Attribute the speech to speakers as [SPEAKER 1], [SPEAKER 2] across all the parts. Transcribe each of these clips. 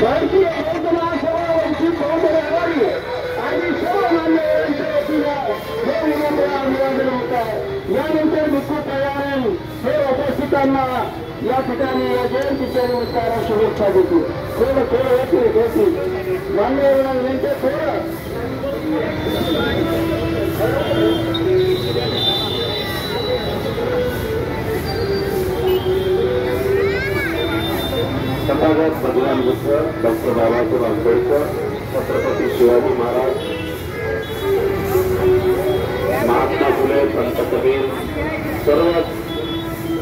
[SPEAKER 1] भारतीय योजना सेवा वंचित बहुजन आघाडी आणि सर्व मान्यवरांच्या वतीला हे विनम्र अभिवादन होत आहे। यानंतर भिक्खू पवार हे उपस्थितांना या ठिकाणी या जयंतीच्या निमित्ताने शुभेच्छा देतील। थोडं येतील मान्यवरांना विनंती थोडं
[SPEAKER 2] तथागत भगवान बुद्ध, डॉक्टर बाबासाहेब आंबेडकर, छत्रपती शिवाजी महाराज, महात्मा फुले, संत कबीर, सर्व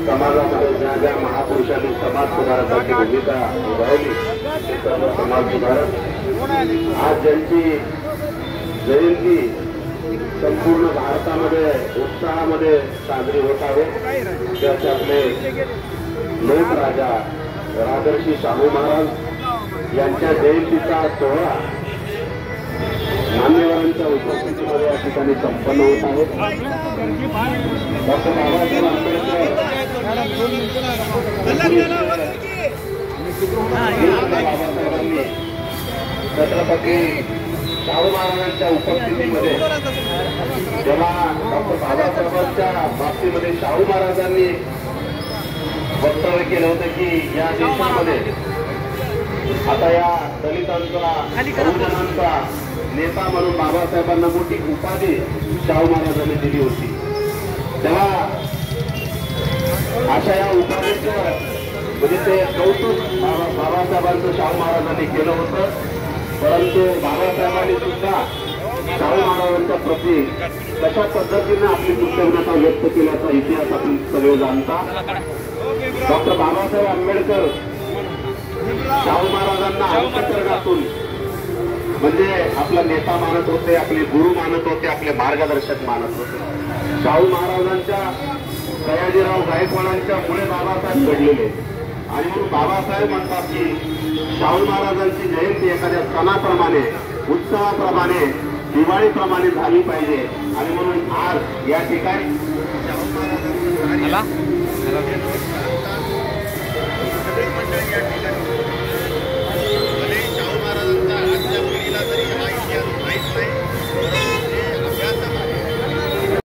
[SPEAKER 2] समाजामध्ये ज्या ज्या महापुरुषांनी समाज सुधारकाची भूमिका निभावली ते सर्व समाज सुधारक आज ज्यांची जयंती संपूर्ण भारतामध्ये उत्साहामध्ये साजरी होत आहे त्याच्यातले लोकराजा राजर्षी शाहू महाराज यांच्या जयंतीचा सोहळा मान्यवरांच्या उपस्थितीमध्ये या ठिकाणी संपन्न होत आहे। डॉक्टर बाबासाहेब आंबेडकर बाबासाहेबांनी छत्रपती शाहू महाराजांच्या उपस्थितीमध्ये जेव्हा डॉक्टर बाबासाहेबांच्या बाबतीमध्ये शाहू महाराजांनी वक्तव्य केलं होतं की या देशामध्ये आता या दलितांचा बहुजनांचा नेता म्हणून बाबासाहेबांना मोठी उपाधी शाहू महाराजांनी दिली होती। तेव्हा अशा या उपाधीचं म्हणजे ते कौतुक बाबासाहेबांचं शाहू महाराजांनी केलं होतं, परंतु बाबासाहेबांनी सुद्धा शाहू महाराजांच्या प्रती कशा पद्धतीने आपली कृतज्ञता व्यक्त केल्याचा इतिहास आपण सगळे जाणता। डॉक्टर बाबासाहेब आंबेडकर शाहू महाराजांना अंतःकरणातून म्हणजे आपला नेता मानत होते, आपले गुरु मानत होते, आपले मार्गदर्शक मानत होते। शाहू महाराजांच्या सयाजीराव गायकवाडांच्या मुळे बाबासाहेब घडलेले आणि म्हणून बाबासाहेब म्हणतात की शाहू महाराजांची जयंती एखाद्या सणाप्रमाणे उत्सवाप्रमाणे दिवाळीप्रमाणे झाली पाहिजे आणि म्हणून आज या ठिकाणी शाहू महाराजांची